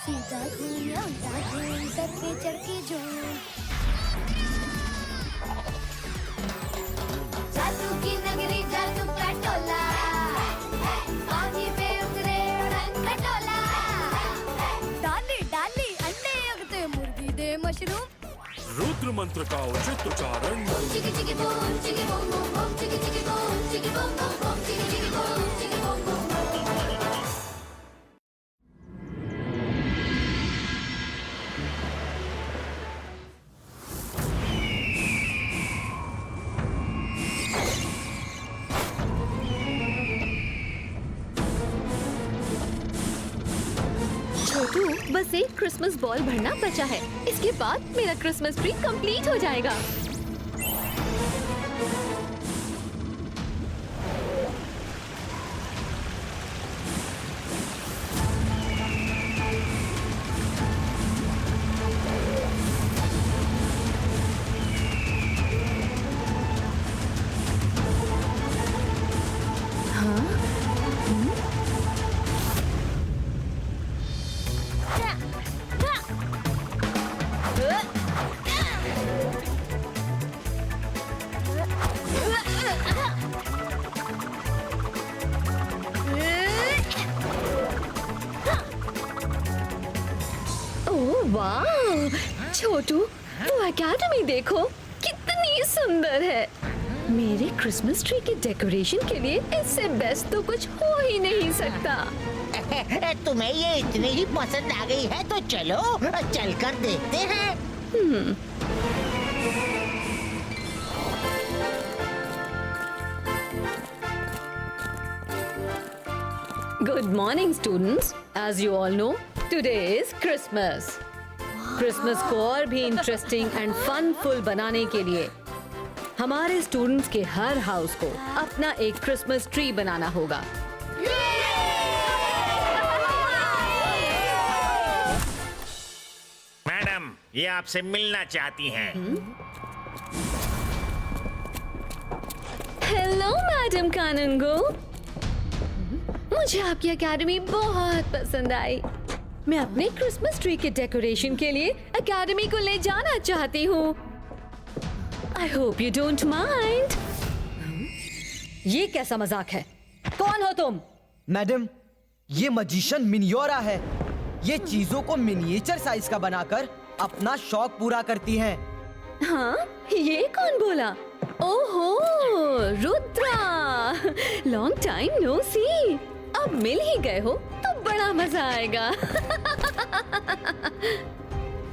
सीधा घूम या उल्टा घूम, सर पे चढ़ के झूम। जादू की नगरी, जादू का टोला, पानी पे उतरे उड़न खटोला। डाली डाली अंडे उगते, मुर्गी दे मशरूम। रुद्र मंत्र का उचित उच्चारण। चिकी चिकी बूम, चिकी बूम बूम बूम, चिकी चिकी बूम, चिकी बूम बूम बूम, चिकी चिकी बूम, चिकी बूम बूम बूम। छोटू, बस एक क्रिसमस बॉल भरना बचा है। इसके बाद मेरा क्रिसमस ट्री कंप्लीट हो जाएगा। ओह वाह! छोटू, वो एकेडमी देखो, कितनी सुंदर है। मेरे क्रिसमस ट्री के डेकोरेशन के लिए इससे बेस्ट तो कुछ हो ही नहीं सकता। तुम्हें ये इतनी ही पसंद आ गई है तो चलो चलकर देखते हैं। Good morning, students. As you all know, today is Christmas. Christmas को और भी इंटरेस्टिंग एंड फनफुल बनाने के लिए हमारे स्टूडेंट्स के हर हाउस को अपना एक क्रिसमस ट्री बनाना होगा। मैडम, ये आपसे मिलना चाहती हैं। हेलो मैडम कानूंगो, मुझे आपकी एकेडमी बहुत पसंद आई। मैं अपने क्रिसमस ट्री के डेकोरेशन के लिए एकेडमी को ले जाना चाहती हूँ। I hope you don't mind. ये कैसा मजाक है? कौन हो तुम? मैडम, ये मजिशियन मिनियोरा है। ये चीजों को मिनिएचर साइज का बनाकर अपना शौक पूरा करती हैं। हाँ, ये कौन बोला? ओहो, रुद्रा, लॉन्ग टाइम नो सी। अब मिल ही गए हो तो बड़ा मजा आएगा।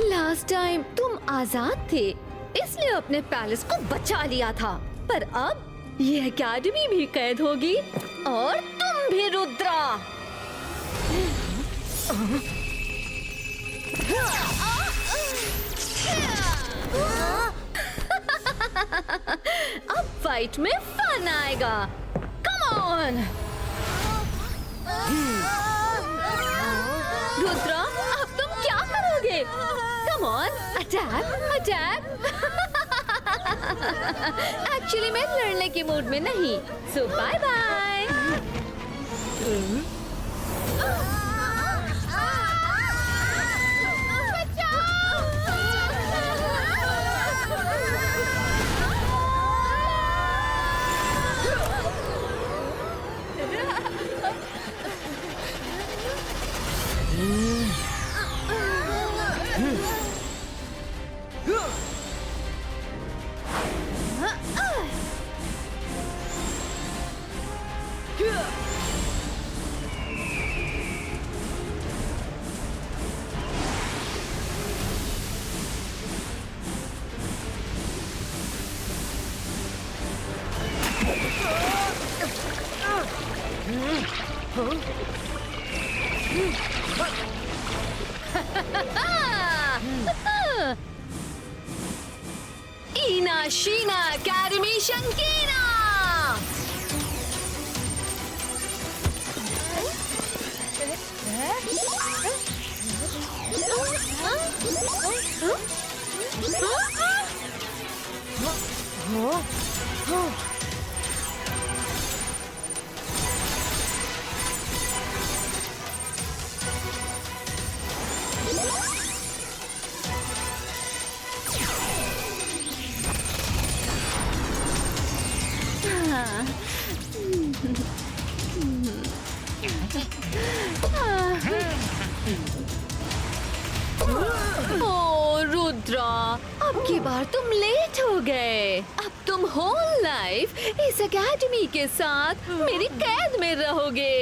लास्ट टाइम तुम आजाद थे, इसलिए अपने पैलेस को बचा लिया था, पर अब ये एकेडमी भी कैद होगी और तुम भी रुद्रा। अब फाइट में फन आएगा। कम ऑन रुद्रा, अब तुम क्या करोगे? Come on, attack attack. Actually मैं लड़ने के मूड में नहीं, सो बाय बाय। ईना शीना अकेडमी शंकीना। अब की बार तुम लेट हो गए। अब तुम होल लाइफ इस एकेडमी के साथ मेरी कैद में रहोगे।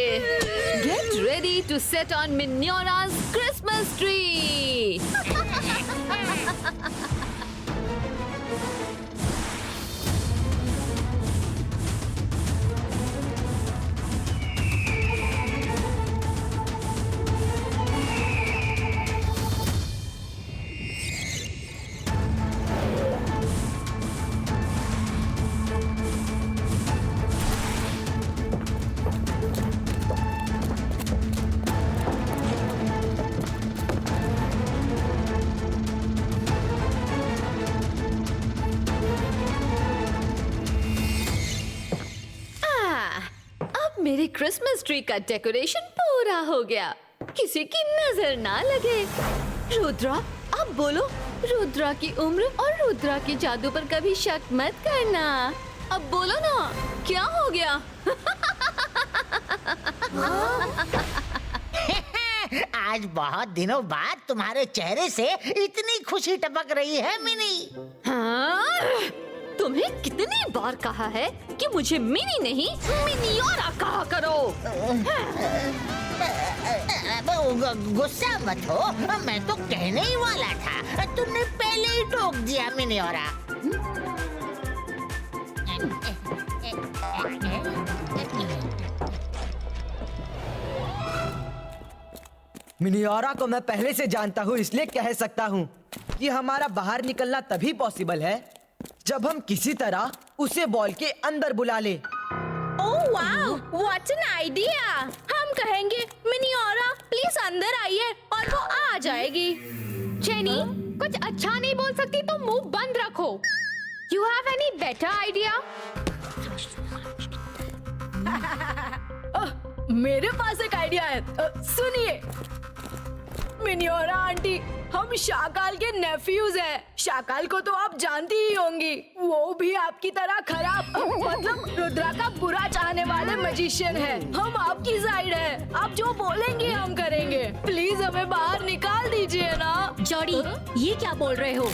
Get ready to set on मिन्योरा's क्रिसमस ट्री। मेरी क्रिसमस ट्री का डेकोरेशन पूरा हो गया, किसी की नजर ना लगे। रुद्रा, अब बोलो, रुद्रा की उम्र और रुद्रा की जादू पर कभी शक मत करना। अब बोलो ना, क्या हो गया? आज बहुत दिनों बाद तुम्हारे चेहरे से इतनी खुशी टपक रही है मिनी। हाँ? तुम्हें कितनी बार कहा है कि मुझे मिनी नहीं मिनियोरा कहा करो। गुस्सा मत हो, मैं तो कहने ही वाला था, तुमने पहले ही टोक दिया मिनियोरा। मिनियोरा को मैं पहले से जानता हूँ, इसलिए कह सकता हूँ कि हमारा बाहर निकलना तभी पॉसिबल है जब हम किसी तरह उसे बॉल के अंदर बुला ले। Oh wow, what an idea. हम कहेंगे मिनियोरा प्लीज अंदर आइए और वो आ जाएगी। जेनी, कुछ अच्छा नहीं बोल सकती तो मुंह बंद रखो। You have any better idea? मेरे पास एक आइडिया है, सुनिए। मिनियोरा आंटी, हम शाकाल के नेफ्यूज हैं। शाकाल को तो आप जानती ही होंगी, वो भी आपकी तरह खराब मतलब रुद्रा का बुरा चाहने वाले मैजिशियन है। हम आपकी साइड है, आप जो बोलेंगे हम करेंगे। प्लीज हमें बाहर निकाल दीजिए ना। जॉडी, ये क्या बोल रहे हो?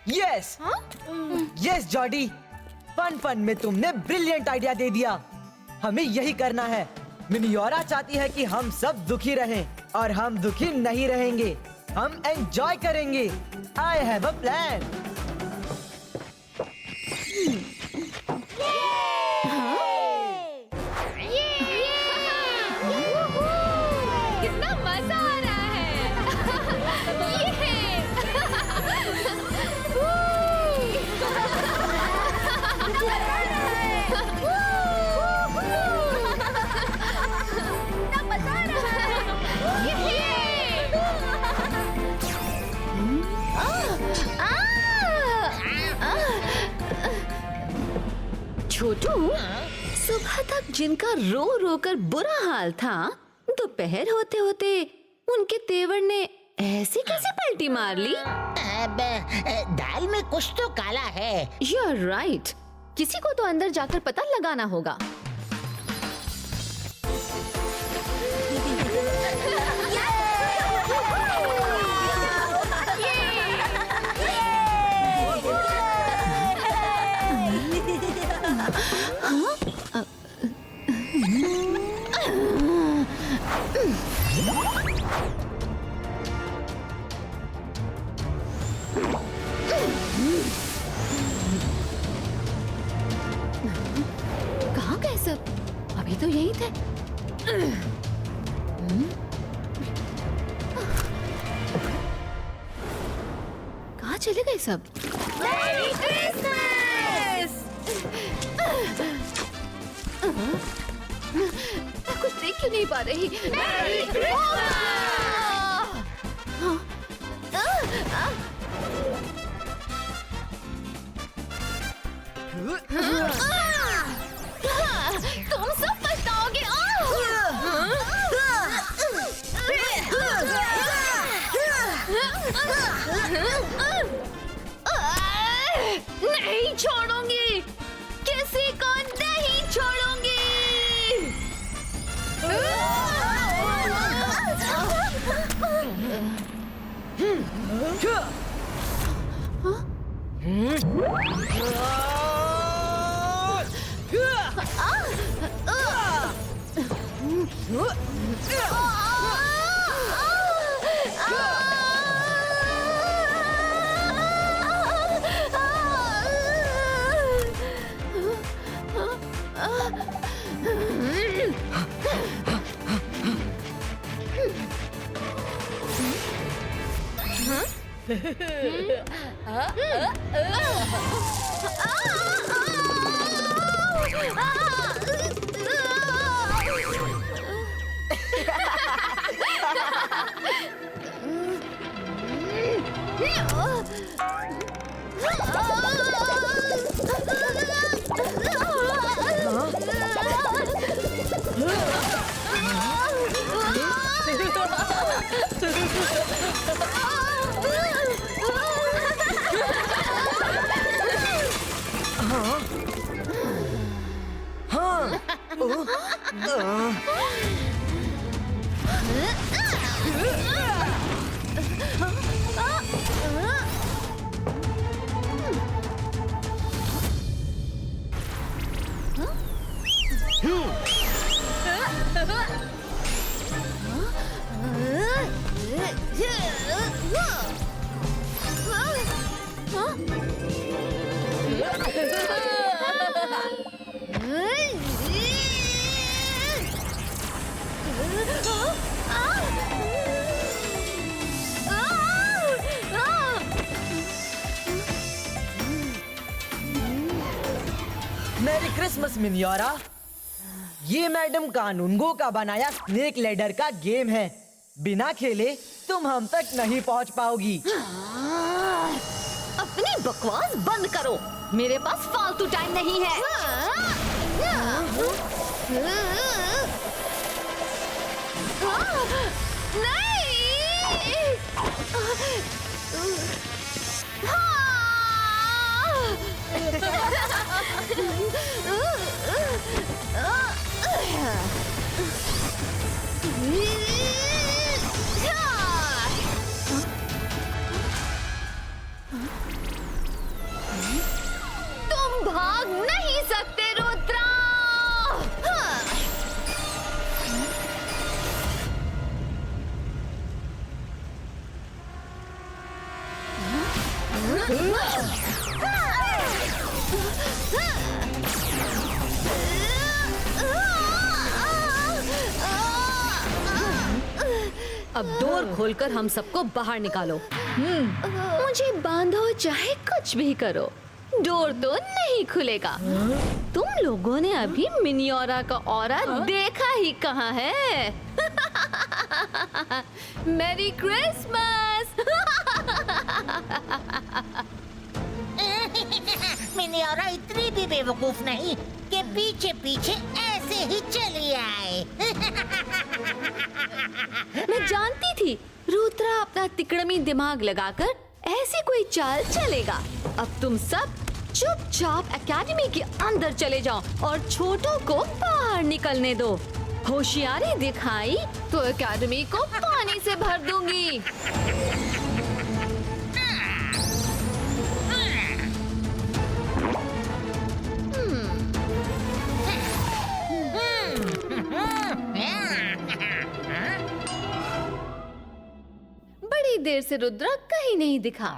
यस यस जॉडी, फन में तुमने ब्रिलियंट आइडिया दे दिया। हमें यही करना है। मिनियोरा चाहती है कि हम सब दुखी रहें और हम दुखी नहीं रहेंगे, हम एंजॉय करेंगे। I have a plan. कितना मजा आ रहा छोटू, सुबह तक जिनका रो रो कर बुरा हाल था, दोपहर होते होते उनके तेवर ने ऐसी कैसे पलटी मार ली? दाल में कुछ तो काला है। You're right. किसी को तो अंदर जाकर पता लगाना होगा। कहाँ गए सब? अभी तो यही थे। कहाँ चले गए सब? Merry Christmas! मैं कुछ देख क्यों नहीं पा रही? Merry Christmas! तुम सब पछताओगे। नहीं छोड़ूंगी, किसी को नहीं छोड़ूंगी। मेरी क्रिसमस मिनियोरा। ये मैडम कानूनगो का बनाया स्नेक लैडर का गेम है। बिना खेले तुम हम तक नहीं पहुंच पाओगी। अपनी बकवास बंद करो। मेरे पास फालतू टाइम नहीं है। तुम भाग नहीं सकते रुद्रा। अब डोर खोलकर हम सबको बाहर निकालो। मुझे बांधो चाहे कुछ भी करो, डोर तो नहीं खुलेगा। तुम लोगों ने अभी मिनियोरा का ऑरा देखा ही कहाँ है। मेरी क्रिसमस। मिनियोरा इतनी भी बेवकूफ नहीं कि पीछे पीछे ऐसे ही चली आए। मैं जानती थी रुद्रा अपना तिकड़मी दिमाग लगाकर ऐसी कोई चाल चलेगा। अब तुम सब चुपचाप एकेडमी के अंदर चले जाओ और छोटों को बाहर निकलने दो। होशियारी दिखाई तो एकेडमी को पानी से भर दूंगी। बड़ी देर से रुद्रा कहीं नहीं दिखा।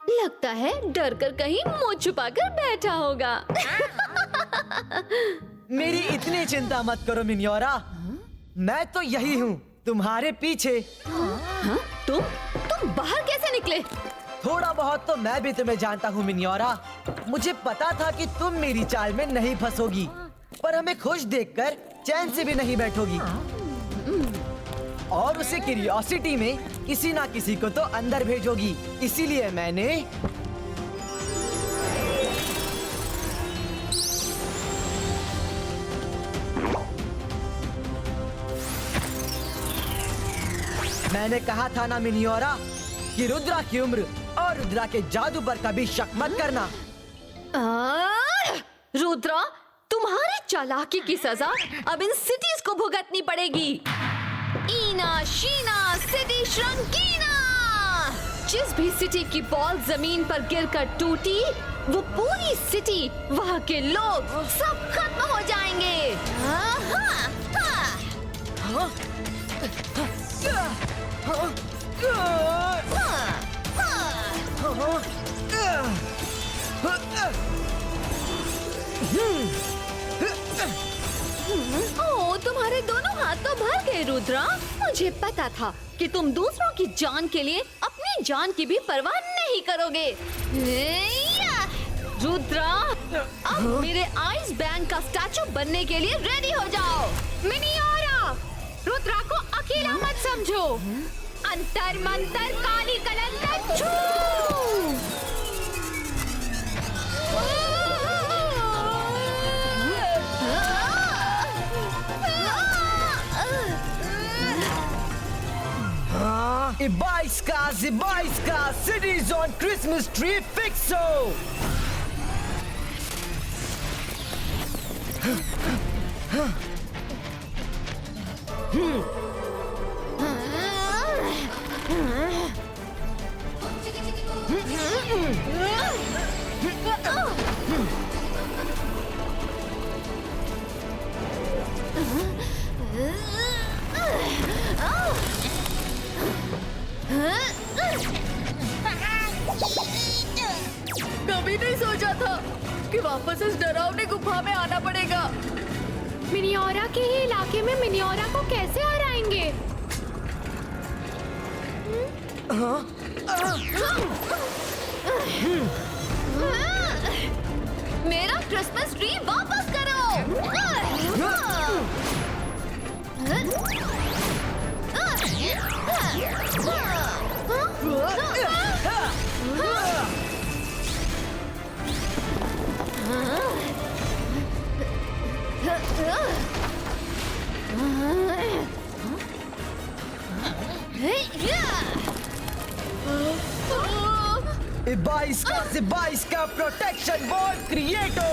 लगता है डर कर कहीं मुंह छुपाकर बैठा होगा। मेरी इतनी चिंता मत करो मिनियोरा, मैं तो यही हूँ तुम्हारे पीछे। हाँ? तुम बाहर कैसे निकले? थोड़ा बहुत तो मैं भी तुम्हें जानता हूँ मिनियोरा। मुझे पता था कि तुम मेरी चाल में नहीं फंसोगी, पर हमें खुश देखकर चैन से भी नहीं बैठोगी। और उसे क्यूरियोसिटी में किसी ना किसी को तो अंदर भेजोगी। इसीलिए मैंने कहा था ना मिनियोरा कि रुद्रा की उम्र और रुद्रा के जादू पर कभी शक मत करना। रुद्रा, तुम्हारी चालाकी की सजा अब इन सिटीज को भुगतनी पड़ेगी। ईना शीना सिटी श्रंकीना, जिस भी सिटी की बॉल जमीन पर गिरकर टूटी, वो पूरी सिटी, वहाँ के लोग सब खत्म हो जाएंगे। ओह, तुम्हारे दोनों हाथ तो भर गए रुद्रा। मुझे पता था कि तुम दूसरों की जान के लिए अपनी जान की भी परवाह नहीं करोगे। रुद्रा, अब मेरे आइस बैंक का स्टैचू बनने के लिए रेडी हो जाओ। मिनियोरा, रुद्रा को अकेला मत समझो। अंतर मंतर काली कलंदर छू। Ibaiska, cities on Christmas tree fixo. कभी नहीं सोचा था कि वापस इस डरावनी गुफा में आना पड़ेगा। मिनियोरा के ही इलाके में मिनियोरा को कैसे हराएंगे? मेरा क्रिसमस ट्री वापस करो। Ibaiska protection wall creato.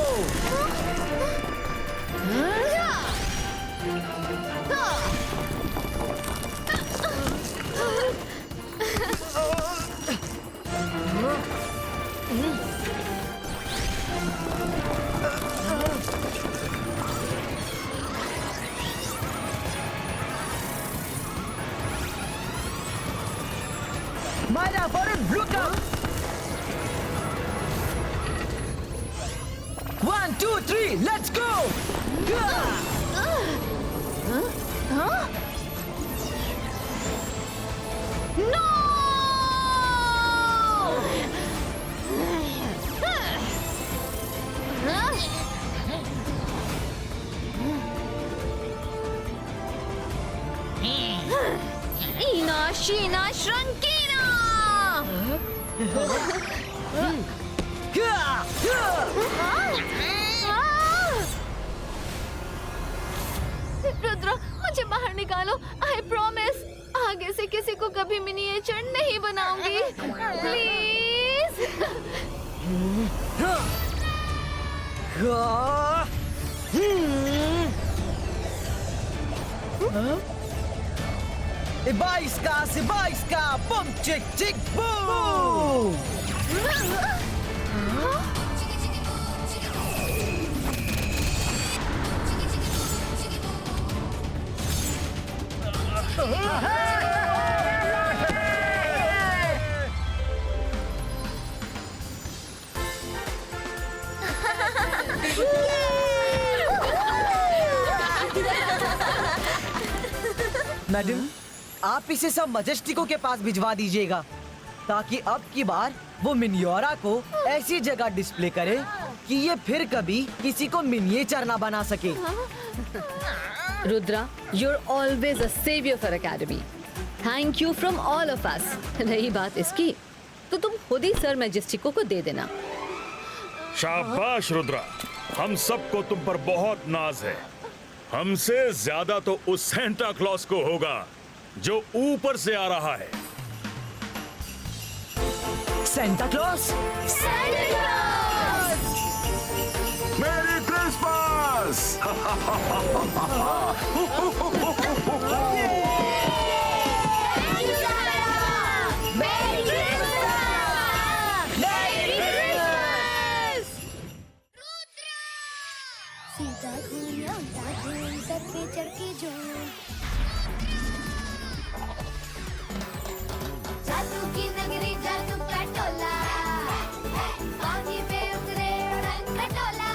Maya, Varun, look up! 1, 2, 3, let's go! No! Ina Shina Shrankina! Rudra, मुझे बाहर निकालो। आई प्रॉमिस, आगे से किसी को कभी मिनिएचर नहीं बनाऊंगी। Please. Ibaiska, boom, chick, chick, boom! Madam, आप इसे सब मजेस्टिको के पास भिजवा दीजिएगा, ताकि अब की बार वो मिनियोरा को ऐसी जगह डिस्प्ले करे कि ये फिर कभी किसी को मिनिएचर ना बना सके। Rudra, you're always a savior for Academy. Thank you from all of us. रही बात इसकी, तो तुम खुद ही सर मैजेस्टिको को दे देना। शाबाश रुद्रा, हम सबको तुम पर बहुत नाज है। हमसे ज्यादा तो उस सेंटा क्लॉज को होगा जो ऊपर से आ रहा है। Santa Claus? मेरी क्रिसमस! Merry Christmas! उल्टा घूम सर पे चढ़ के झूम। जादू की नगरी जादू का टोला, पानी पे उतरे उड़न खटोला।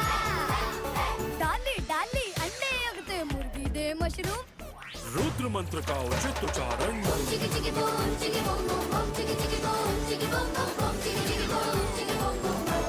डाली डाली अंडे उगते मुर्गी दे मशरूम। रुद्र मंत्र का उचित उच्चारण। चिकी चिकी बूम चिकी बूम बूम बूम चिकी चिकी बूम चिकी बूम बूम बूम चिकी चिकी बूम चिकी बूम बूम बूम।